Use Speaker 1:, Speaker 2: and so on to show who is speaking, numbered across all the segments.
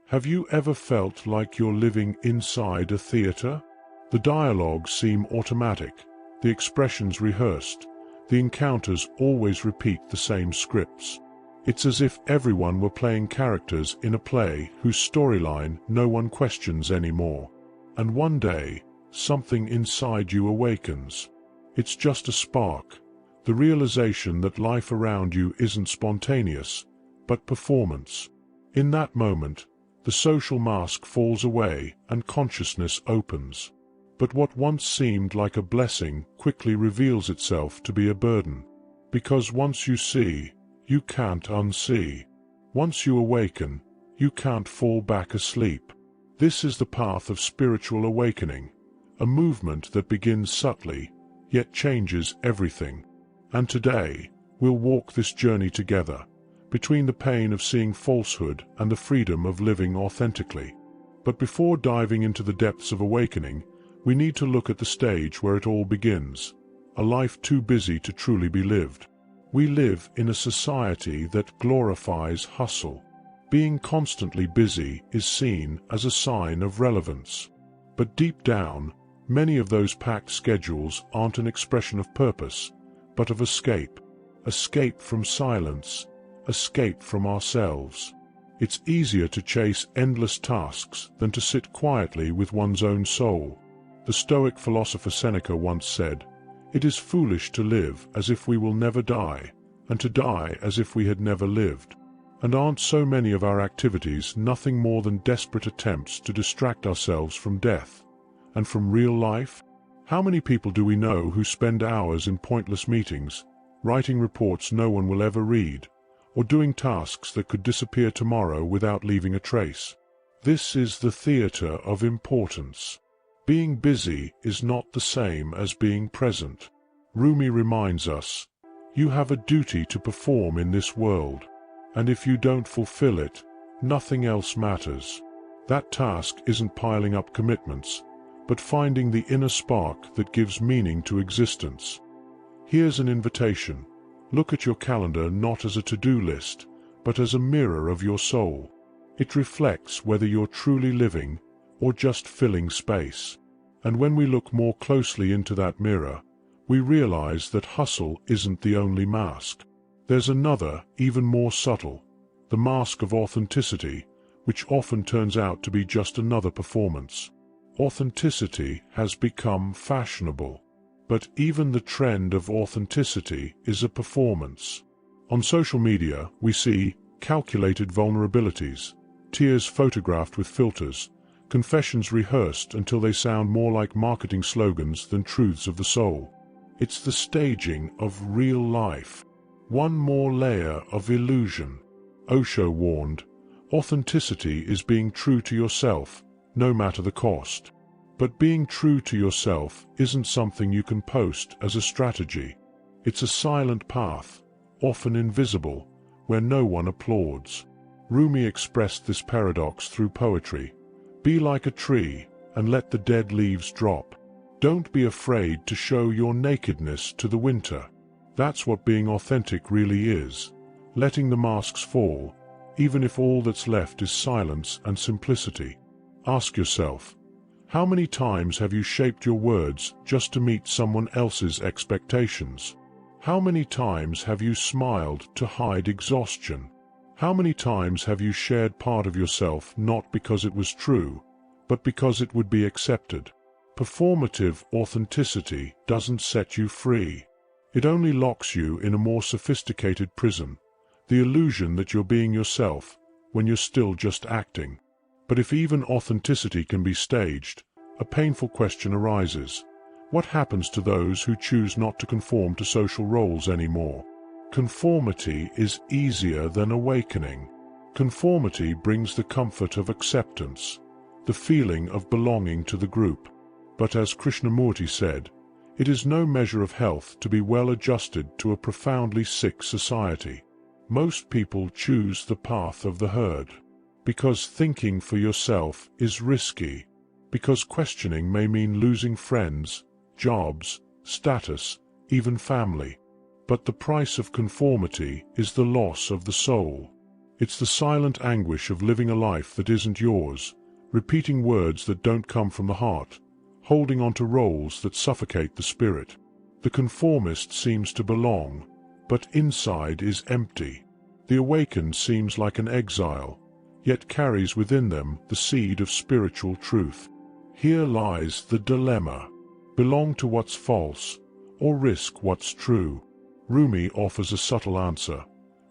Speaker 1: Have you ever felt like you're living inside a theater? The dialogues seem automatic, the expressions rehearsed, the encounters always repeat the same scripts. It's as if everyone were playing characters in a play whose storyline no one questions anymore. And one day, something inside you awakens. It's just a spark, the realization that life around you isn't spontaneous, but performance. In that moment, the social mask falls away and consciousness opens. But what once seemed like a blessing quickly reveals itself to be a burden. Because once you see, you can't unsee. Once you awaken, you can't fall back asleep. This is the path of spiritual awakening, a movement that begins subtly, yet changes everything. And today, we'll walk this journey together, between the pain of seeing falsehood and the freedom of living authentically. But before diving into the depths of awakening, we need to look at the stage where it all begins, a life too busy to truly be lived. We live in a society that glorifies hustle. Being constantly busy is seen as a sign of relevance. But deep down, many of those packed schedules aren't an expression of purpose, but of escape. Escape from silence, escape from ourselves. It's easier to chase endless tasks than to sit quietly with one's own soul. The Stoic philosopher Seneca once said, "It is foolish to live as if we will never die, and to die as if we had never lived." And aren't so many of our activities nothing more than desperate attempts to distract ourselves from death and from real life? How many people do we know who spend hours in pointless meetings, writing reports no one will ever read, or doing tasks that could disappear tomorrow without leaving a trace? This is the theater of importance. Being busy is not the same as being present. Rumi reminds us, "You have a duty to perform in this world, and if you don't fulfill it, nothing else matters." That task isn't piling up commitments, but finding the inner spark that gives meaning to existence. Here's an invitation. Look at your calendar not as a to-do list, but as a mirror of your soul. It reflects whether you're truly living or just filling space. And when we look more closely into that mirror, we realize that hustle isn't the only mask. There's another, even more subtle, the mask of authenticity, which often turns out to be just another performance. Authenticity has become fashionable. But even the trend of authenticity is a performance. On social media, we see calculated vulnerabilities, tears photographed with filters, confessions rehearsed until they sound more like marketing slogans than truths of the soul. It's the staging of real life. One more layer of illusion. Osho warned, authenticity is being true to yourself, no matter the cost. But being true to yourself isn't something you can post as a strategy. It's a silent path, often invisible, where no one applauds. Rumi expressed this paradox through poetry. Be like a tree, and let the dead leaves drop. Don't be afraid to show your nakedness to the winter. That's what being authentic really is, letting the masks fall, even if all that's left is silence and simplicity. Ask yourself, how many times have you shaped your words just to meet someone else's expectations? How many times have you smiled to hide exhaustion? How many times have you shared part of yourself not because it was true, but because it would be accepted? Performative authenticity doesn't set you free. It only locks you in a more sophisticated prison, the illusion that you're being yourself when you're still just acting. But if even authenticity can be staged, a painful question arises. What happens to those who choose not to conform to social roles anymore? Conformity is easier than awakening. Conformity brings the comfort of acceptance, the feeling of belonging to the group. But as Krishnamurti said, it is no measure of health to be well adjusted to a profoundly sick society. Most people choose the path of the herd. Because thinking for yourself is risky. Because questioning may mean losing friends, jobs, status, even family. But the price of conformity is the loss of the soul. It's the silent anguish of living a life that isn't yours, repeating words that don't come from the heart, holding on to roles that suffocate the spirit. The conformist seems to belong, but inside is empty. The awakened seems like an exile, yet carries within them the seed of spiritual truth. Here lies the dilemma: belong to what's false, or risk what's true? Rumi offers a subtle answer.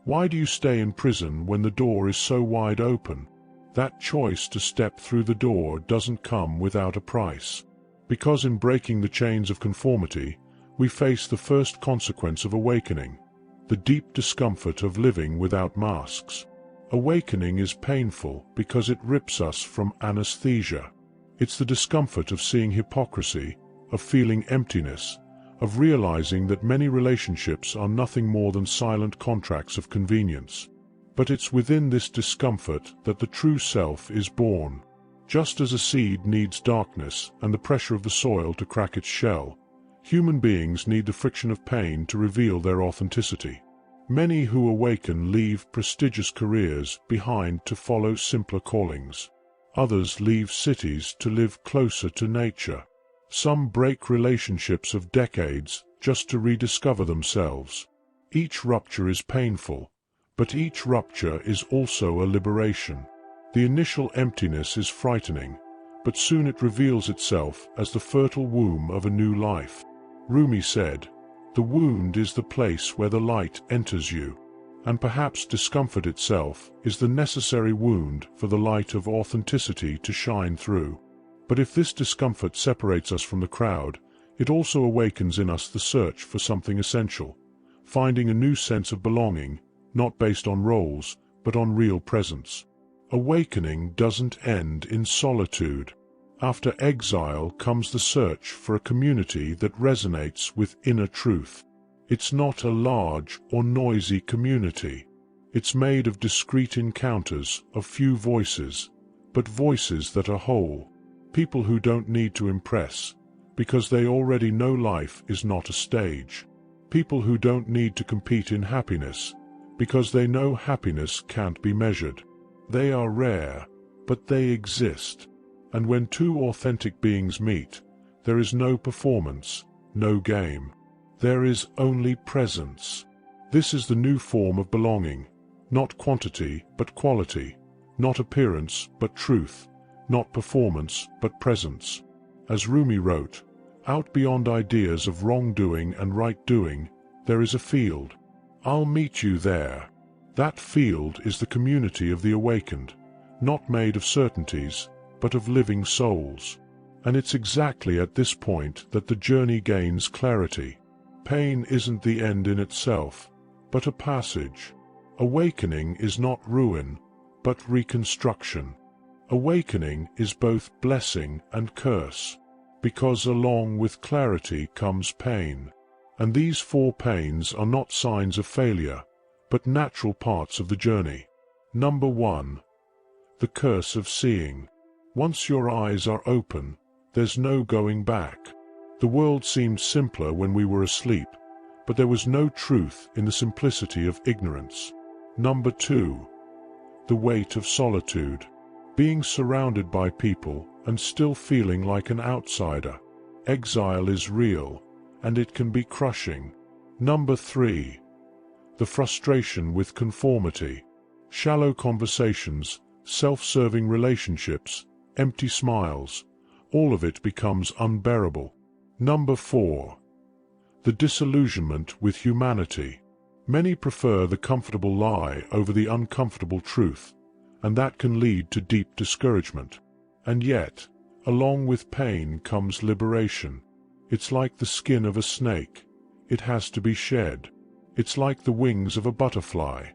Speaker 1: Why do you stay in prison when the door is so wide open? That choice to step through the door doesn't come without a price. Because in breaking the chains of conformity, we face the first consequence of awakening, the deep discomfort of living without masks. Awakening is painful because it rips us from anesthesia. It's the discomfort of seeing hypocrisy, of feeling emptiness, of realizing that many relationships are nothing more than silent contracts of convenience. But it's within this discomfort that the true self is born. Just as a seed needs darkness and the pressure of the soil to crack its shell, human beings need the friction of pain to reveal their authenticity. Many who awaken leave prestigious careers behind to follow simpler callings. Others leave cities to live closer to nature. Some break relationships of decades just to rediscover themselves. Each rupture is painful, but each rupture is also a liberation. The initial emptiness is frightening, but soon it reveals itself as the fertile womb of a new life. Rumi said, "The wound is the place where the light enters you." And perhaps discomfort itself is the necessary wound for the light of authenticity to shine through. But if this discomfort separates us from the crowd, it also awakens in us the search for something essential, finding a new sense of belonging, not based on roles, but on real presence. Awakening doesn't end in solitude. After exile comes the search for a community that resonates with inner truth. It's not a large or noisy community. It's made of discrete encounters, of few voices, but voices that are whole. People who don't need to impress, because they already know life is not a stage. People who don't need to compete in happiness, because they know happiness can't be measured. They are rare, but they exist. And when two authentic beings meet, there is no performance, no game. There is only presence. This is the new form of belonging, not quantity but quality, not appearance but truth, not performance but presence. As Rumi wrote, "Out beyond ideas of wrongdoing and right doing, there is a field. I'll meet you there." That field is the community of the awakened, not made of certainties, but of living souls. And it's exactly at this point that the journey gains clarity. Pain isn't the end in itself, but a passage. Awakening is not ruin, but reconstruction. Awakening is both blessing and curse, because along with clarity comes pain. And these four pains are not signs of failure, but natural parts of the journey. Number 1. The curse of seeing. Once your eyes are open, there's no going back. The world seemed simpler when we were asleep, but there was no truth in the simplicity of ignorance. Number 2. The weight of solitude. Being surrounded by people and still feeling like an outsider. Exile is real, and it can be crushing. Number 3. The frustration with conformity. Shallow conversations, self-serving relationships, empty smiles, all of it becomes unbearable. Number 4. The disillusionment with humanity. Many prefer the comfortable lie over the uncomfortable truth, and that can lead to deep discouragement. And yet, along with pain comes liberation. It's like the skin of a snake. It has to be shed. It's like the wings of a butterfly.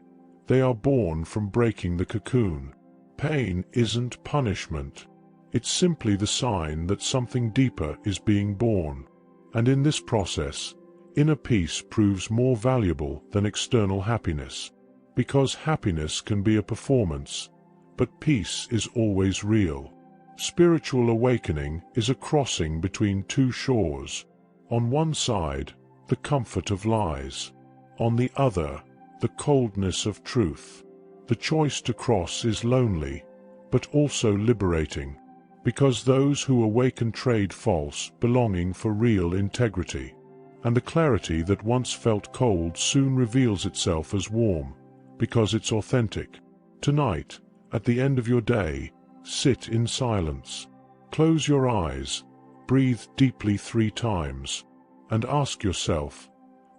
Speaker 1: They are born from breaking the cocoon. Pain isn't punishment. It's simply the sign that something deeper is being born. And in this process, inner peace proves more valuable than external happiness. Because happiness can be a performance, but peace is always real. Spiritual awakening is a crossing between two shores. On one side, the comfort of lies. On the other, the coldness of truth. The choice to cross is lonely, but also liberating, because those who awaken trade false belonging for real integrity. And the clarity that once felt cold soon reveals itself as warm, because it's authentic. Tonight, at the end of your day, sit in silence. Close your eyes, breathe deeply 3 times, and ask yourself,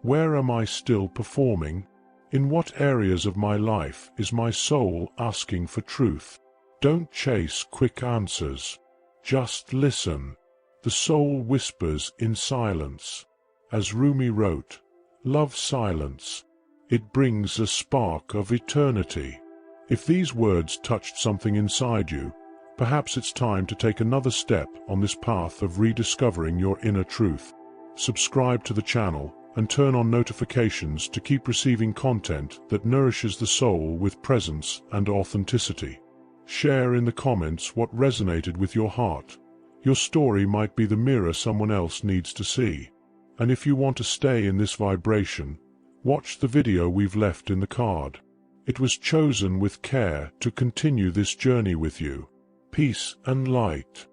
Speaker 1: where am I still performing? In what areas of my life is my soul asking for truth? Don't chase quick answers. Just listen. The soul whispers in silence. As Rumi wrote, "Love silence. It brings a spark of eternity." If these words touched something inside you, perhaps it's time to take another step on this path of rediscovering your inner truth. Subscribe to the channel and turn on notifications to keep receiving content that nourishes the soul with presence and authenticity. Share in the comments what resonated with your heart. Your story might be the mirror someone else needs to see. And if you want to stay in this vibration, watch the video we've left in the card. It was chosen with care to continue this journey with you. Peace and light.